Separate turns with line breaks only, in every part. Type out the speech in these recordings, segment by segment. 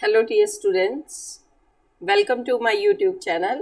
Hello dear students, welcome to my YouTube channel.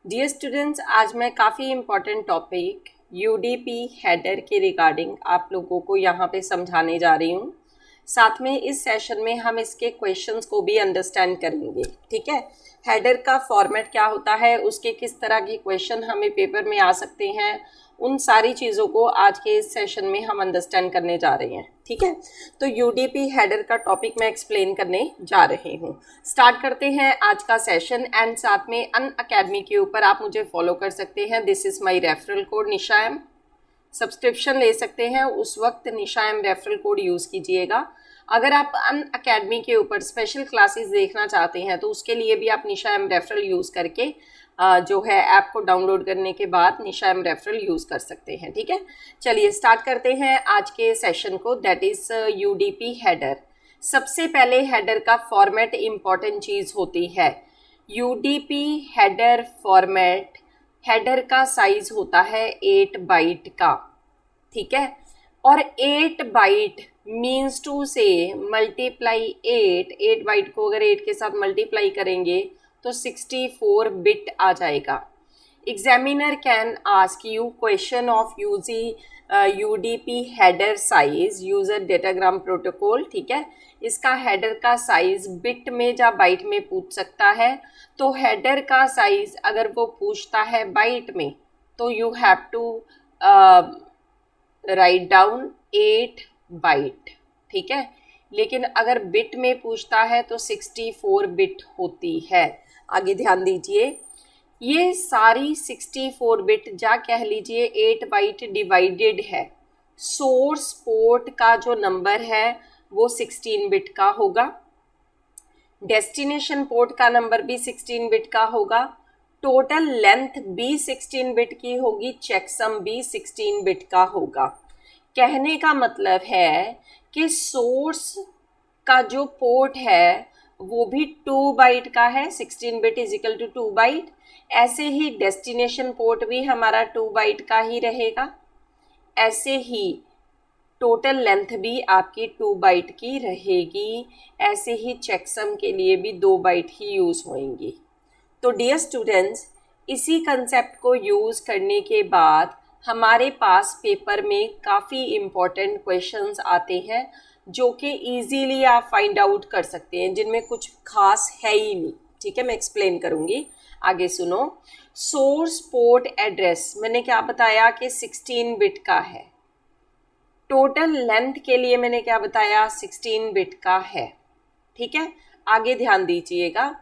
Dear students, आज मैं काफ़ी important topic UDP header के regarding आप लोगों को यहाँ पे समझाने जा रही हूँ। साथ में इस सेशन में हम इसके क्वेश्चंस को भी अंडरस्टैंड करेंगे। ठीक है, हेडर का फॉर्मेट क्या होता है, उसके किस तरह के क्वेश्चन हमें पेपर में आ सकते हैं, उन सारी चीज़ों को आज के इस सेशन में हम अंडरस्टैंड करने जा रहे हैं। ठीक है, तो यूडीपी हेडर का टॉपिक मैं एक्सप्लेन करने जा रही हूँ। स्टार्ट करते हैं आज का सेशन एंड साथ में अनअकैडमी के ऊपर आप मुझे फॉलो कर सकते हैं। This is my referral code Nisha M. Subscription ले सकते हैं, उस वक्त Nisha M referral code use कीजिएगा। अगर आप अनअकैडमी के ऊपर स्पेशल क्लासेस देखना चाहते हैं तो उसके लिए भी आप निशा एम रेफरल यूज़ करके जो है ऐप को डाउनलोड करने के बाद निशा एम रेफरल यूज़ कर सकते हैं। ठीक है, चलिए स्टार्ट करते हैं आज के सेशन को, दैट इज़ यूडीपी हेडर। सबसे पहले हेडर का फॉर्मेट इम्पॉर्टेंट चीज़ होती है। यूडीपी हेडर फॉर्मेट, हेडर का साइज होता है 8 बाइट का। ठीक है, और 8 बाइट मीन्स टू से मल्टीप्लाई 8 बाइट को अगर 8 के साथ मल्टीप्लाई करेंगे तो 64 बिट आ जाएगा। Examiner can ask you question of UDP header size user datagram protocol. ठीक है, इसका हेडर का साइज बिट में या बाइट में पूछ सकता है। तो हेडर का साइज अगर वो पूछता है बाइट में तो you have to write down 8 byte. ठीक है, लेकिन अगर बिट में पूछता है तो 64 बिट होती है। आगे ध्यान दीजिए, ये सारी 64 बिट या कह लीजिए 8 बाइट डिवाइडेड है। सोर्स पोर्ट का जो नंबर है वो 16 बिट का होगा, डेस्टिनेशन पोर्ट का नंबर भी 16 बिट का होगा, टोटल लेंथ भी 16 बिट की होगी, चेकसम भी 16 बिट का होगा। कहने का मतलब है कि सोर्स का जो पोर्ट है वो भी 2 बाइट का है, 16 bit is equal to 2 byte. ऐसे ही डेस्टिनेशन पोर्ट भी हमारा 2 बाइट का ही रहेगा। ऐसे ही टोटल लेंथ भी आपकी 2 बाइट की रहेगी। ऐसे ही चेकसम के लिए भी 2 बाइट ही यूज़ होंगी। तो डियर स्टूडेंट्स, इसी कंसेप्ट को यूज़ करने के बाद हमारे पास पेपर में काफ़ी इम्पोर्टेंट क्वेश्चंस आते हैं जो कि इजीली आप फाइंड आउट कर सकते हैं, जिनमें कुछ खास है ही नहीं। ठीक है, मैं एक्सप्लेन करूँगी, आगे सुनो। सोर्स पोर्ट एड्रेस मैंने क्या बताया कि 16 बिट का है। टोटल लेंथ के लिए मैंने क्या बताया, 16 बिट का है। ठीक है, आगे ध्यान दीजिएगा,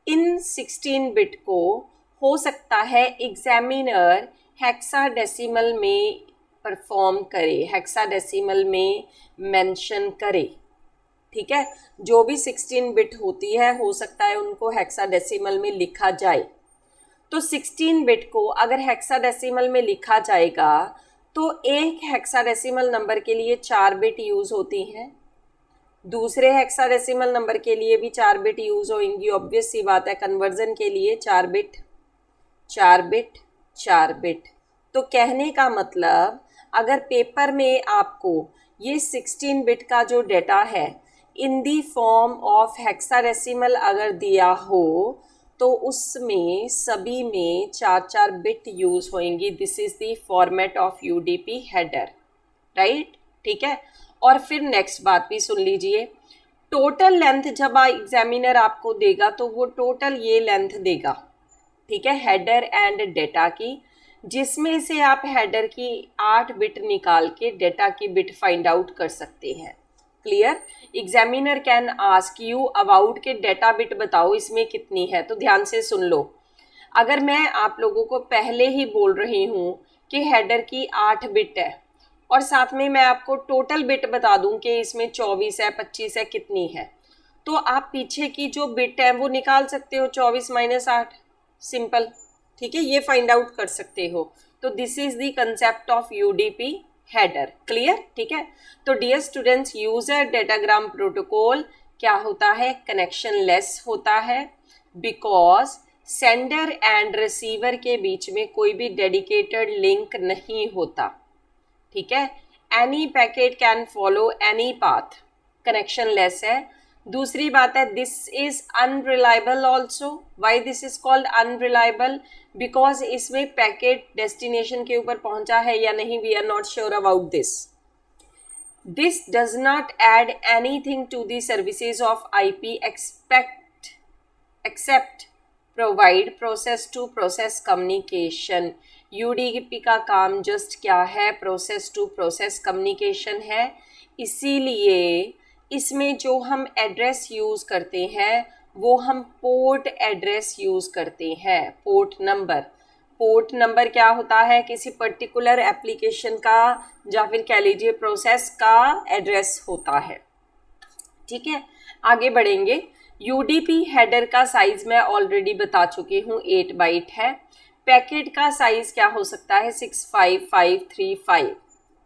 इन 16 बिट को हो सकता है एग्जामिनर हेक्साडेसिमल में परफॉर्म करे, हेक्साडेसिमल में मेंशन करे। ठीक है, जो भी 16 बिट होती है हो सकता है उनको हेक्साडेसिमल में लिखा जाए। तो 16 बिट को अगर हेक्साडेसिमल में लिखा जाएगा तो एक हेक्साडेसिमल नंबर के लिए 4 बिट यूज़ होती हैं, दूसरे हेक्साडेसिमल नंबर के लिए भी 4 बिट यूज़ होंगी। ऑब्वियस सी बात है, कन्वर्जन के लिए 4 बिट 4 बिट 4 बिट। तो कहने का मतलब अगर पेपर में आपको ये 16 बिट का जो डेटा है इन दी फॉर्म ऑफ हेक्साडेसिमल अगर दिया हो तो उसमें सभी में 4 बिट यूज़ होंगी। This is the format of UDP header, right. ठीक है, और फिर नेक्स्ट बात भी सुन लीजिए, टोटल लेंथ जब एग्जामिनर आपको देगा तो वो टोटल ये लेंथ देगा। ठीक है, हेडर एंड डेटा की, जिसमें से आप हेडर की 8 बिट निकाल के डेटा की बिट फाइंड आउट कर सकते हैं। Clear. Examiner can ask you about के डेटा बिट बताओ इसमें कितनी है। तो ध्यान से सुन लो, अगर मैं आप लोगों को पहले ही बोल रही हूँ कि हेडर की 8 बिट है और साथ में मैं आपको टोटल बिट बता दूं कि इसमें 24 है 25 है कितनी है, तो आप पीछे की जो बिट है वो निकाल सकते हो, 24 माइनस 8, सिंपल। ठीक है, ये फाइंड आउट कर सकते हो। तो this is the concept of UDP header. Clear. ठीक है, तो dear students, user datagram protocol क्या होता है, कनेक्शन लेस होता है, बिकॉज सेंडर एंड रिसीवर के बीच में कोई भी डेडिकेटेड लिंक नहीं होता। ठीक है, any packet can follow any path, connectionless है। दूसरी बात है this is unreliable also. Why this is called unreliable? Because इसमें पैकेट डेस्टिनेशन के ऊपर पहुंचा है या नहीं, we are not sure about this. This does not add anything to the services of IP except provide process to process communication. UDP का काम just क्या है? प्रोसेस टू प्रोसेस कम्युनिकेशन है. इसीलिए इसमें जो हम एड्रेस यूज़ करते हैं वो हम पोर्ट एड्रेस यूज़ करते हैं. पोर्ट नंबर क्या होता है? किसी पर्टिकुलर एप्लीकेशन का या फिर कह लीजिए प्रोसेस का एड्रेस होता है. ठीक है, आगे बढ़ेंगे. यूडीपी हेडर का साइज मैं ऑलरेडी बता चुकी हूँ, 8 बाइट है. पैकेट का साइज क्या हो सकता है? 65535.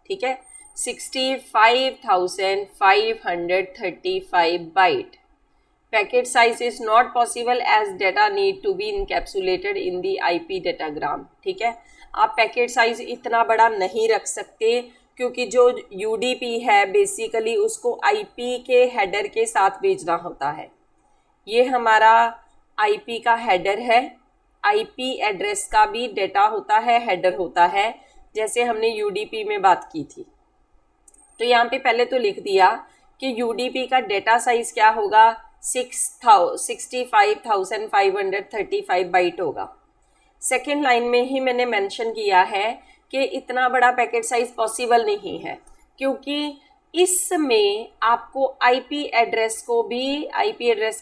ठीक है, 65,535 bite. Packet size is not possible as data need to be encapsulated in the IP datagram. ठीक है, आप पैकेट साइज इतना बड़ा नहीं रख सकते क्योंकि जो UDP है बेसिकली उसको IP के हेडर के साथ भेजना होता है. ये हमारा IP का हेडर है. IP एड्रेस का भी डेटा होता है, हेडर होता है, जैसे हमने UDP में बात की थी. तो यहाँ पे पहले तो लिख दिया कि UDP का डेटा साइज क्या होगा? 65,535 बाइट होगा. सेकेंड लाइन में ही मैंने मेंशन किया है कि इतना बड़ा पैकेट साइज पॉसिबल नहीं है क्योंकि इसमें आपको आईपी एड्रेस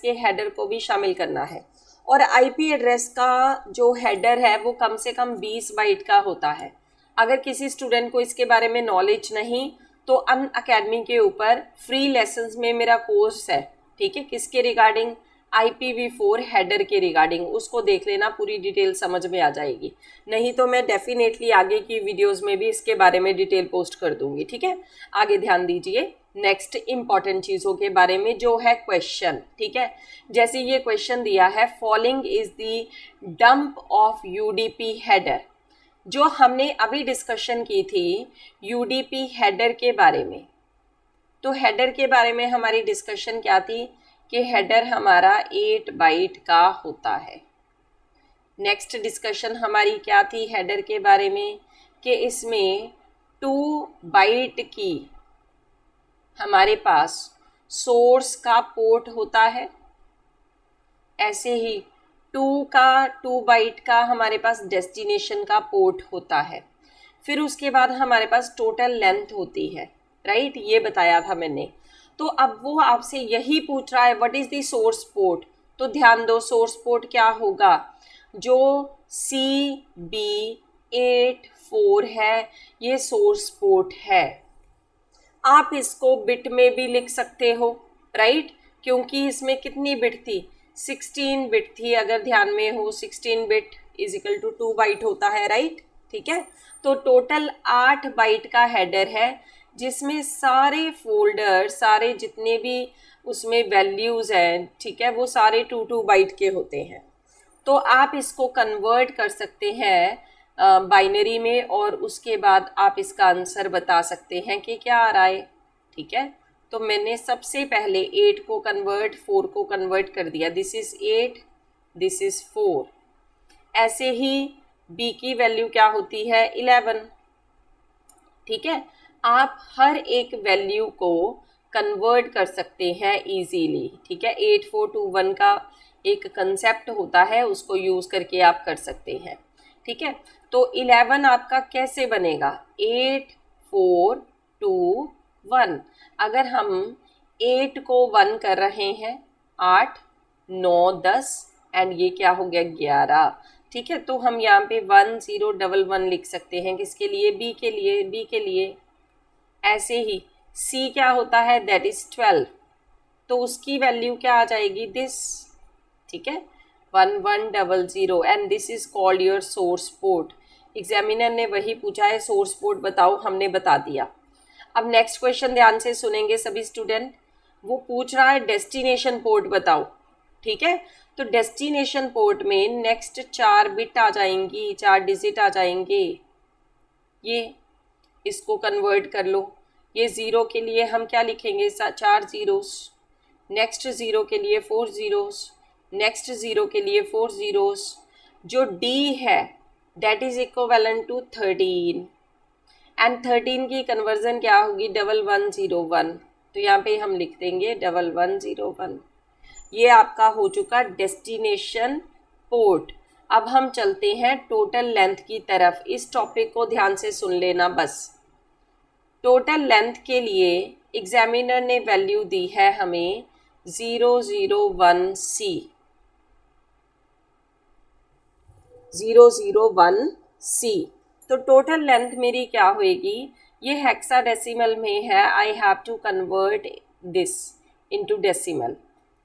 के हेडर को भी शामिल करना है. और आईपी एड्रेस का जो हेडर है वो कम से कम 20 बाइट का होता है. अगर किसी स्टूडेंट को इसके बारे में नॉलेज नहीं तो अनअकैडमी के ऊपर फ्री लेसन्स में मेरा कोर्स है. ठीक है, किसके रिगार्डिंग? IPv4 हेडर के रिगार्डिंग. उसको देख लेना, पूरी डिटेल समझ में आ जाएगी. नहीं तो मैं डेफिनेटली आगे की वीडियोस में भी इसके बारे में डिटेल पोस्ट कर दूंगी. ठीक है, आगे ध्यान दीजिए नेक्स्ट इंपॉर्टेंट चीज़ों के बारे में जो है क्वेश्चन. ठीक है, जैसे ये क्वेश्चन दिया है, following is the dump of UDP header. जो हमने अभी डिस्कशन की थी UDP हेडर के बारे में, तो हेडर के बारे में हमारी डिस्कशन क्या थी कि हेडर हमारा 8 बाइट का होता है. नेक्स्ट डिस्कशन हमारी क्या थी हेडर के बारे में कि इसमें 2 बाइट की हमारे पास सोर्स का पोर्ट होता है. ऐसे ही 2 बाइट का हमारे पास डेस्टिनेशन का पोर्ट होता है. फिर उसके बाद हमारे पास टोटल लेंथ होती है. राइट, ये बताया था मैंने. तो अब वो आपसे यही पूछ रहा है what is the source port. तो ध्यान दो, सोर्स पोर्ट क्या होगा? जो CB84 है ये सोर्स पोर्ट है. आप इसको बिट में भी लिख सकते हो. राइट, क्योंकि इसमें कितनी बिट थी? 16 बिट थी. अगर ध्यान में हो 16 bit is equal to 2 byte होता है. राइट, ठीक है, तो टोटल 8 बाइट का हेडर है जिसमें सारे फोल्डर, सारे जितने भी उसमें वैल्यूज़ हैं, ठीक है, वो सारे 2 बाइट के होते हैं. तो आप इसको कन्वर्ट कर सकते हैं बाइनरी में और उसके बाद आप इसका आंसर बता सकते हैं कि क्या आ रहा है. ठीक है, तो मैंने सबसे पहले 8 को कन्वर्ट 4 को कन्वर्ट कर दिया. This is 8, this is 4. ऐसे ही B की वैल्यू क्या होती है? 11. ठीक है, आप हर एक वैल्यू को कन्वर्ट कर सकते हैं इजीली. ठीक है, 8421 का एक कंसेप्ट होता है, उसको यूज़ करके आप कर सकते हैं. ठीक है, तो 11 आपका कैसे बनेगा? 8421. अगर हम 8 को 1 कर रहे हैं, 8, 9, 10 एंड ये क्या हो गया? 11. ठीक है, तो हम यहाँ पे 1011 लिख सकते हैं. किसके लिए? B के लिए. ऐसे ही C क्या होता है? That is 12. तो उसकी वैल्यू क्या आ जाएगी? दिस. ठीक है, 1100 and this is called your source port. Examiner ने वही पूछा है, सोर्स पोर्ट बताओ, हमने बता दिया. अब नेक्स्ट क्वेश्चन ध्यान से सुनेंगे सभी स्टूडेंट. वो पूछ रहा है डेस्टिनेशन पोर्ट बताओ. ठीक है, तो डेस्टिनेशन पोर्ट में नेक्स्ट 4 बिट आ जाएंगी, 4 डिजिट आ जाएंगे. ये इसको कन्वर्ट कर लो. ये 0 के लिए हम क्या लिखेंगे? 4 ज़ीरोस. नेक्स्ट ज़ीरो के लिए 4 ज़ीरोस, नेक्स्ट ज़ीरो के लिए 4 ज़ीरोस। जो D है that is equivalent to 13 and 13 की कन्वर्जन क्या होगी 1101। तो यहाँ पे हम लिख देंगे 1101। ये आपका हो चुका डेस्टिनेशन पोर्ट। अब हम चलते हैं टोटल लेंथ की तरफ। इस टॉपिक को ध्यान से सुन लेना बस। टोटल लेंथ के लिए एग्जामिनर ने वैल्यू दी है हमें 001C, 001C। तो टोटल लेंथ मेरी क्या होएगी, ये हेक्साडेसिमल में है, I have to convert this into decimal.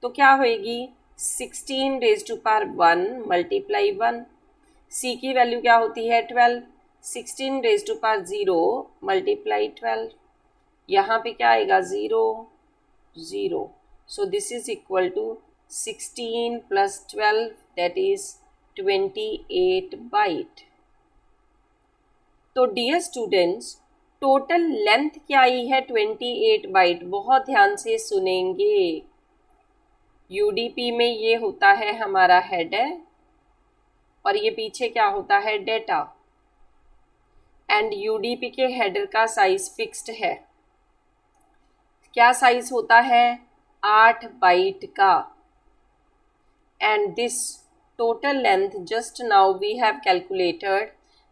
तो क्या होएगी 16 raise to power 1 multiply 1। C की वैल्यू क्या होती है 12, 16 रेज़ टू पावर 0 मल्टीप्लाई 12। यहाँ पे क्या आएगा 0 0। So this is equal to 16 plus 12 that is 28 byte. तो डियर स्टूडेंट्स टोटल लेंथ क्या आई है 28 बाइट। बहुत ध्यान से सुनेंगे। यूडीपी में ये होता है हमारा हेडर और ये पीछे क्या होता है डेटा। एंड यूडीपी के हेडर का साइज फिक्स्ड है। क्या साइज होता है 8 बाइट का। And this total length just now we have calculated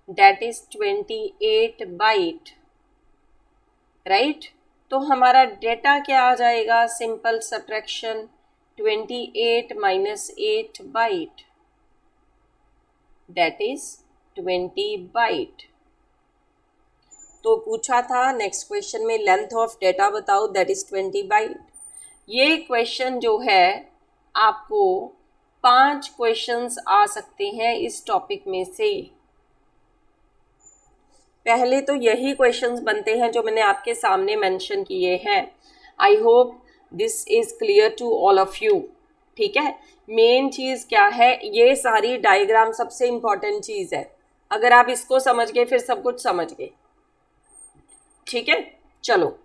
that is 28 byte, right? तो हमारा डेटा क्या आ जाएगा, simple subtraction 28 minus 8 byte that is 20 byte. तो पूछा था नेक्स्ट क्वेश्चन में लेंथ ऑफ डेटा बताओ दैट इज 20 बाइट। ये क्वेश्चन जो है आपको 5 क्वेश्चंस आ सकते हैं इस टॉपिक में से। पहले तो यही क्वेश्चंस बनते हैं जो मैंने आपके सामने मेंशन किए हैं। I hope this is clear to all of you. ठीक है, मेन चीज़ क्या है, ये सारी डायग्राम सबसे इम्पॉर्टेंट चीज़ है। अगर आप इसको समझ गए फिर सब कुछ समझ गए। ठीक है, चलो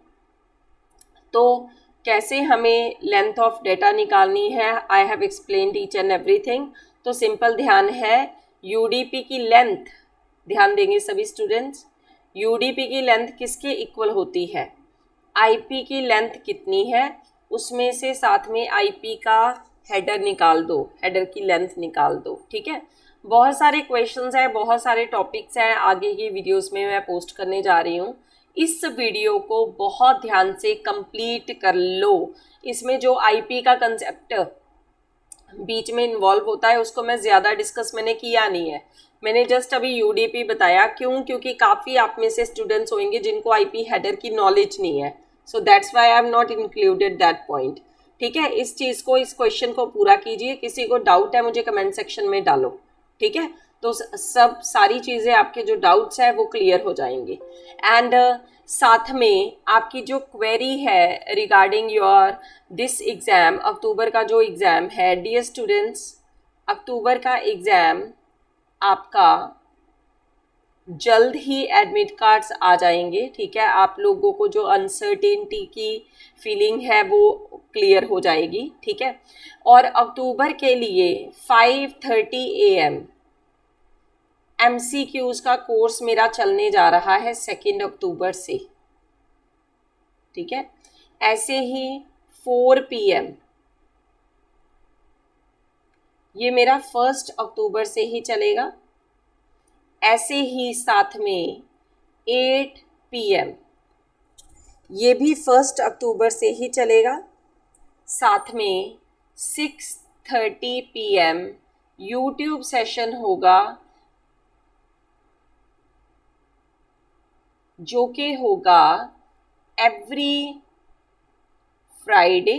तो कैसे हमें लेंथ ऑफ डेटा निकालनी है, I have explained each and everything. तो सिंपल ध्यान है, यूडीपी की लेंथ ध्यान देंगे सभी स्टूडेंट्स। यूडीपी की लेंथ किसके इक्वल होती है, आईपी की लेंथ कितनी है उसमें से साथ में आईपी का हेडर निकाल दो, हेडर की लेंथ निकाल दो। ठीक है, बहुत सारे क्वेश्चंस हैं, बहुत सारे टॉपिक्स हैं, आगे की वीडियोस में मैं पोस्ट करने जा रही हूँ। इस वीडियो को बहुत ध्यान से कंप्लीट कर लो। इसमें जो आईपी का कंसेप्ट बीच में इन्वॉल्व होता है उसको मैं ज़्यादा डिस्कस मैंने किया नहीं है। मैंने जस्ट अभी यूडीपी बताया। क्यों? क्योंकि काफ़ी आप में से स्टूडेंट्स होंगे जिनको आईपी हेडर की नॉलेज नहीं है। So that's why I am not included that point. ठीक है, इस चीज़ को, इस क्वेश्चन को पूरा कीजिए। किसी को डाउट है मुझे कमेंट सेक्शन में डालो। ठीक है, तो सब सारी चीज़ें आपके जो डाउट्स हैं वो क्लियर हो जाएंगे। एंड साथ में आपकी जो क्वेरी है रिगार्डिंग योर दिस एग्ज़ाम, अक्टूबर का जो एग्ज़ाम है डियर स्टूडेंट्स, अक्टूबर का एग्ज़ाम आपका जल्द ही एडमिट कार्ड्स आ जाएंगे। ठीक है, आप लोगों को जो अनसर्टेनिटी की फीलिंग है वो क्लियर हो जाएगी। ठीक है, और अक्टूबर के लिए 5:30 AM MCQs का कोर्स मेरा चलने जा रहा है 2 अक्टूबर से। ठीक है, ऐसे ही 4 PM ये मेरा 1 अक्टूबर से ही चलेगा। ऐसे ही साथ में 8 PM ये भी 1 अक्टूबर से ही चलेगा। साथ में 6:30 PM यूट्यूब सेशन होगा जो कि होगा every Friday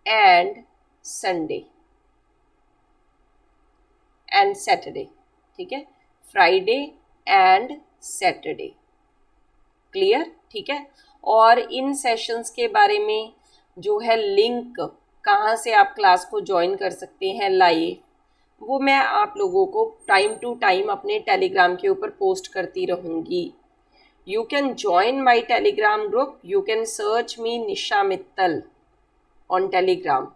and Sunday and Saturday. ठीक है, फ्राइडे एंड सैटरडे। क्लियर? ठीक है, और इन सेशंस के बारे में जो है लिंक कहाँ से आप क्लास को ज्वाइन कर सकते हैं लाइव, वो मैं आप लोगों को टाइम टू टाइम अपने टेलीग्राम के ऊपर पोस्ट करती रहूँगी। You can join my Telegram group. You can search me Nisha Mittal on Telegram.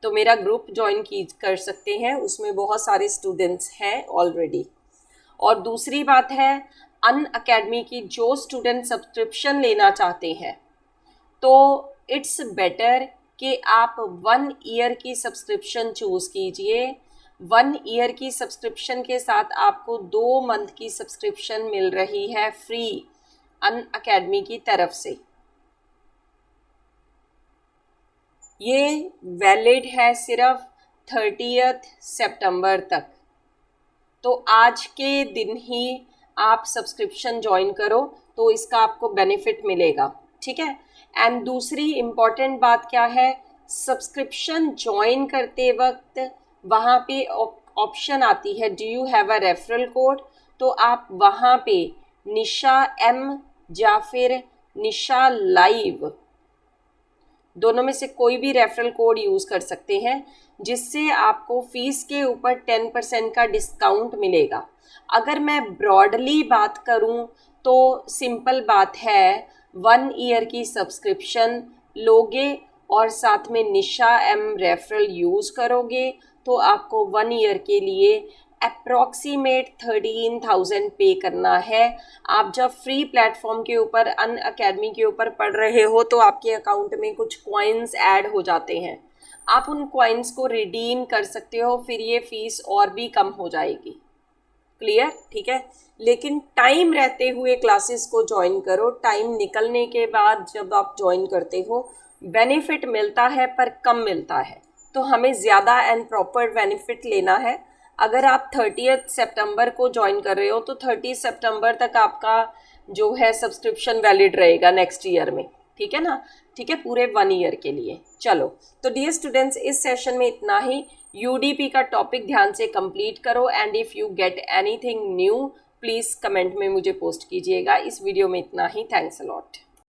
तो मेरा ग्रुप ज्वाइन कर सकते हैं, उसमें बहुत सारे स्टूडेंट्स हैं ऑलरेडी। और दूसरी बात है, अनअकैडमी की जो स्टूडेंट सब्सक्रिप्शन लेना चाहते हैं तो इट्स बेटर कि आप 1 ईयर की सब्सक्रिप्शन चूज़ कीजिए। 1 ईयर की सब्सक्रिप्शन के साथ आपको 2 मंथ की सब्सक्रिप्शन मिल रही है फ्री अनअकैडमी की तरफ से। ये वैलिड है सिर्फ 30 सितंबर तक। तो आज के दिन ही आप सब्सक्रिप्शन ज्वाइन करो तो इसका आपको बेनिफिट मिलेगा, ठीक है। एंड दूसरी इम्पॉर्टेंट बात क्या है, सब्सक्रिप्शन ज्वाइन करते वक्त वहाँ पे ऑप्शन आती है do you have a referral code, तो आप वहाँ पे निशा एम या फिर निशा लाइव दोनों में से कोई भी रेफरल कोड यूज़ कर सकते हैं, जिससे आपको फीस के ऊपर 10% का डिस्काउंट मिलेगा। अगर मैं ब्रॉडली बात करूं तो सिंपल बात है, 1 ईयर की सब्सक्रिप्शन लोगे और साथ में निशा एम रेफरल यूज़ करोगे तो आपको 1 ईयर के लिए अप्रॉक्सीमेट 13,000 पे करना है। आप जब फ्री प्लेटफॉर्म के ऊपर अनअकैडमी के ऊपर पढ़ रहे हो तो आपके अकाउंट में कुछ कॉइन्स ऐड हो जाते हैं, आप उन कॉइन्स को रिडीम कर सकते हो, फिर ये फीस और भी कम हो जाएगी। क्लियर, ठीक है। लेकिन टाइम रहते हुए क्लासेस को ज्वाइन करो, टाइम निकलने के बाद जब आप ज्वाइन करते हो बेनिफिट मिलता है पर कम मिलता है, तो हमें ज़्यादा एंड प्रॉपर बेनिफिट लेना है। अगर आप 30 सितंबर को ज्वाइन कर रहे हो तो 30 सितंबर तक आपका जो है सब्सक्रिप्शन वैलिड रहेगा नेक्स्ट ईयर में, ठीक है ना, ठीक है, पूरे 1 ईयर के लिए। चलो तो डियर स्टूडेंट्स, इस सेशन में इतना ही। यूडीपी का टॉपिक ध्यान से कंप्लीट करो and if you get anything new please comment में मुझे पोस्ट कीजिएगा। इस वीडियो में इतना ही। Thanks a lot.